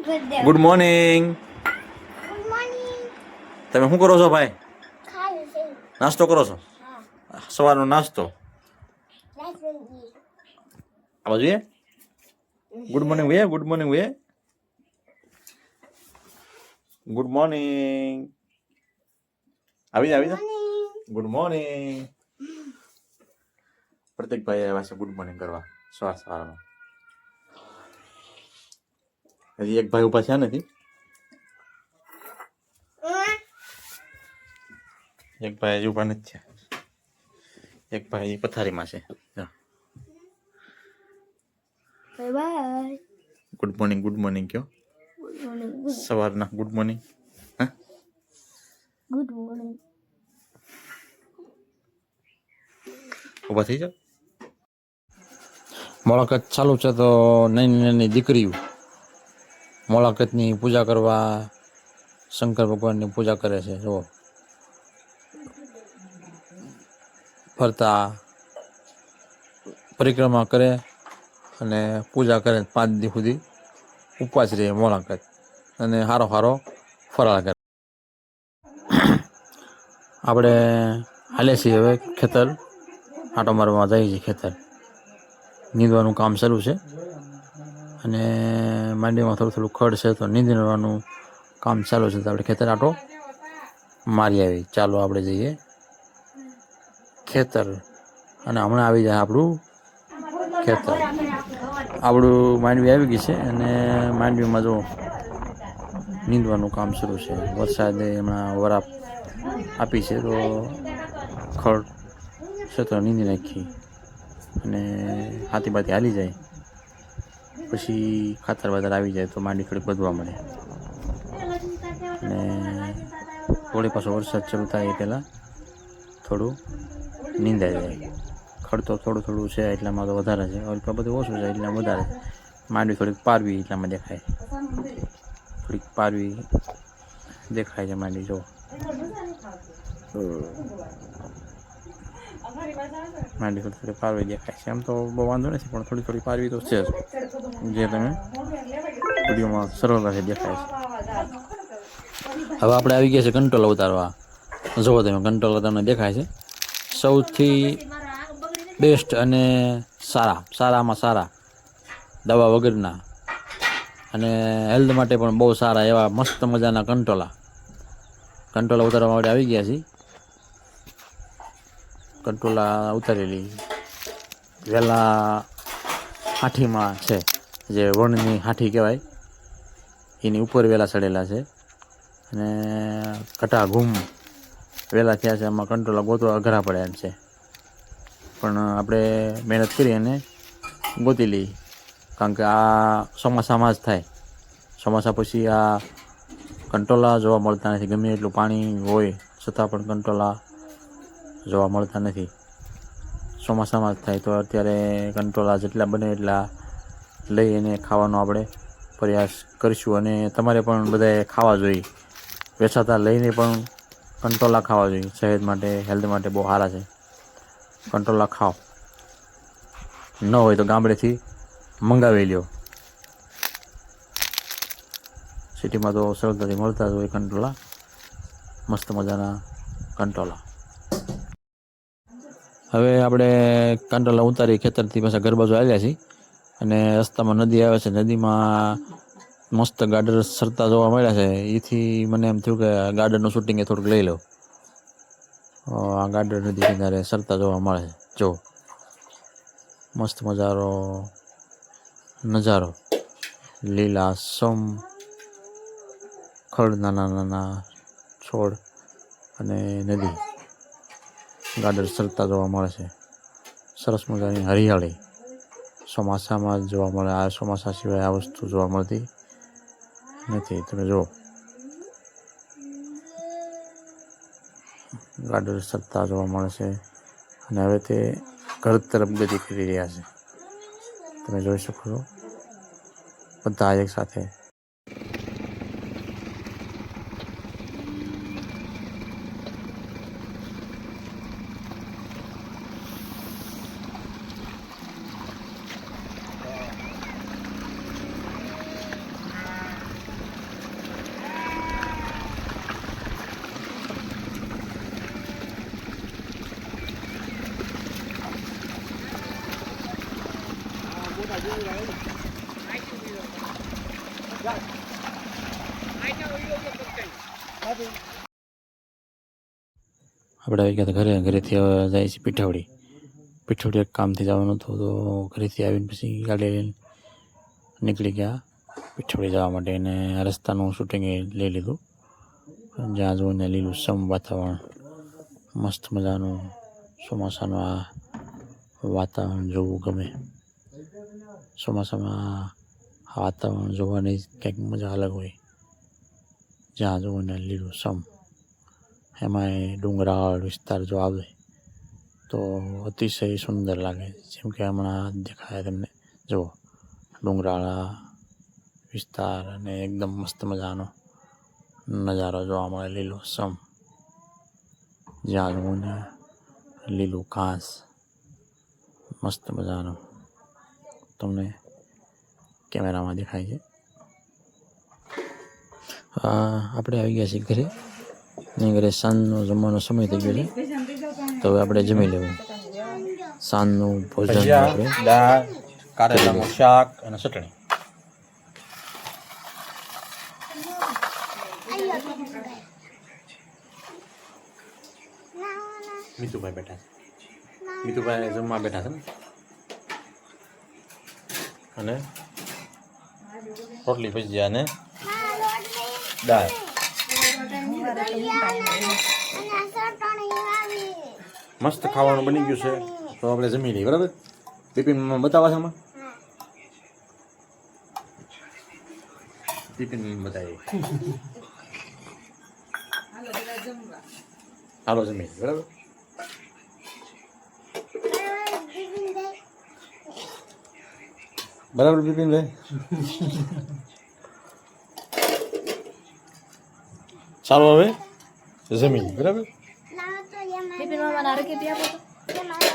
Good morning. તમે શું કરો છો ભાઈ? નાસ્તો કરો છો? સવારનો નાસ્તો આવા જોઈએ. ગુડ મોર્નિંગ ભૈયા. ગુડ મોર્નિંગ ભૈયા. Good morning. આવી જા. Good morning. પ્રતિકભાઈ આવ્યા છે ગુડ મોર્નિંગ કરવા સવારમાં. હજી એક ભાઈ ઉભા છે નથી. એક ભાઈ હજી ઉભા નથી. એક ભાઈ પથારીમાં છે. Bye. Good morning. Good morning કયો. સવારના ગુડ મોર્નિંગ. હા, ગુડ મોર્નિંગ. ઉભા થઈ જાઓ. મોળાકત ચાલુ છે તો નાની નાની દીકરીઓ મોળાકતની પૂજા કરવા શંકર ભગવાનની પૂજા કરે છે. જો ફરતા પરિક્રમા કરે અને પૂજા કરે. 5 દિવસ સુધી ઉપવાસ રહે મોળાકત અને હારો ફરાળ કરે. આપણે હાલે છીએ હવે ખેતર. આટો મારવા જઈએ છીએ ખેતર. નીંદવાનું કામ શરૂ છે અને માંડીમાં થોડું ખડ છે તો નીંદવાનું કામ ચાલુ છે. તો આપણે ખેતર આટો મારી આવી. ચાલો આપણે જઈએ ખેતર અને હમણાં આવી જાય આપણું ખેતર. આપણું માંડવી આવી ગઈ છે અને માંડવીમાં જો નીંદવાનું કામ શરૂ છે. વરસાદે હમણાં વરાપ આપી છે તો ખડ છે તો નીંદી નાખી અને હાથી બાથી હાલી જાય પછી ખાતર બાતર આવી જાય તો માંડી થોડીક વધવા મળે. અને થોડી પાછો વરસાદ શરૂ થાય એ પહેલાં થોડું નીંદાઈ જાય. ખડ તો થોડું છે એટલામાં તો વધારે છે. બધું ઓછું છે એટલામાં વધારે. માંડવી થોડીક પારવી એટલામાં દેખાય. થોડીક પારવી દેખાય છે માંડવી. જો માંડવી થોડી પારવી દેખાય છે. આમ તો બહુ વાંધો નથી પણ થોડી પારવી તો છે જ જે તમે વિડીયોમાં સરળતાથી દેખાય છે. હવે આપણે આવી ગયા છે કંટ્રોલ ઉતારવા. જુઓ તમે કંટ્રોલ તમને દેખાય છે. સૌથી બેસ્ટ અને સારામાં સારા દવા વગરના અને હેલ્થ માટે પણ બહુ સારા એવા મસ્ત મજાના કંટ્રોલા ઉતારવા માટે આવી ગયા છીએ. કંટ્રોલા ઉતારેલી વહેલા હાઠીમાં છે જે વણની હાઠી કહેવાય એની ઉપર વહેલા ચડેલા છે અને ઘટા ઘૂમ વહેલા થયા છે. એમાં કંટ્રોલા ગોતવા અઘરા પડ્યા એમ છે પણ આપણે મહેનત કરી અને ગોતી લઈ. કારણ કે આ ચોમાસામાં જ થાય. ચોમાસા પછી આ કંટ્રોલા જોવા મળતા નથી. ગમે એટલું પાણી હોય છતાં પણ કંટ્રોલા જોવા મળતા નથી. ચોમાસામાં જ થાય. તો અત્યારે કંટ્રોલા જેટલા બને એટલા લઈ અને ખાવાનો આપણે પ્રયાસ કરીશું. અને તમારે પણ બધાએ ખાવા જોઈએ. વેચાતા લઈને પણ કંટ્રોલા ખાવા જોઈએ. સેહત માટે હેલ્થ માટે બહુ સારા છે. કંટ્રોલા ખાઓ. ન હોય તો ગામડેથી મંગાવી લ્યો. સિટીમાં તો સરળતાથી મળતા જ હોય કંટ્રોલા. મસ્ત મજાના કંટ્રોલા. હવે આપણે કંટ્રોલા ઉતારી ખેતરથી પાછા ઘર બાજુ આવ્યા છીએ અને રસ્તામાં નદી આવે છે. નદીમાં મસ્ત ગાર્ડન સરતા જોવા મળ્યા છે. એથી મને એમ થયું કે ગાર્ડનનું શૂટિંગ એ થોડુંક લઈ લઉં. આ ગાર્ડન નદી કિનારે સરતા જોવા મળે છે. જો મસ્ત નજારો લીલાછમ ખડ, નાના નાના છોડ અને નદી ગાર્ડન સરતા જોવા મળે છે. સરસ મજાની હરિયાળી ચોમાસામાં જ જોવા મળે. આ ચોમાસા સિવાય આ વસ્તુ જોવા મળતી નથી. તમે જુઓ ગાર્ડન સરતા જોવા મળે છે અને હવે તે ઘર તરફ ગતિ કરી રહ્યા છે. તમે જોઈ શકો છો બધા એક સાથે. આપણે આવી ગયા હતા ઘરેથી હવે જાય છે પીઠવડી એક કામથી જવાનું હતું તો ઘરેથી આવીને પછી ગાડી લઈને નીકળી ગયા પીઠવડી જવા માટે અને રસ્તાનું શૂટિંગ લઈ લીધું જ્યાં જોઈને લીલું સમ વાતાવરણ મસ્ત મજાનું ચોમાસાનું આ વાતાવરણ જોવું ગમે ચોમાસામાં આ વાતાવરણ જોવાની કંઈક મજા અલગ હોય જ્યાં જોઈને લીલું સમ એમાંય ડુંગરાળ વિસ્તાર જો આવે તો અતિશય સુંદર લાગે જેમ કે હમણાં દેખાય તમને જુઓ ડુંગરાળા વિસ્તાર અને એકદમ મસ્ત મજાનો નજારો જોવા મળે લીલો સમ જ્યાં જોઈને લીલું ઘાસ મસ્ત મજાનો તમને કેમેરામાં દેખાય છે આપણે આવી ગયા છીએ ઘરે ને ઘરે સાંજનો જમવાનો સમય થઈ ગયો છે તો હવે આપણે જમી લેવું સાંજનું ભોજન આપણે દાળ કારેલાનું શાક અને ચટણી મીતુભાઈ બેઠા છે મીતુભાઈ જમવા બેઠા છે ને અને રોટલી ભજીયા અને દાળ મસ્ત ખાવાનું બની ગયું છે તો આપણે જમી લઈએ બરાબર બિપિન બતાવવા છે આમાં બિપિન બતાવીએ હાલો જમી લઈએ બરાબર બરાબર બિપિનભાઈ ચાલો હવે જમીન બરાબર બિપિન મામા ના રખી આપો તો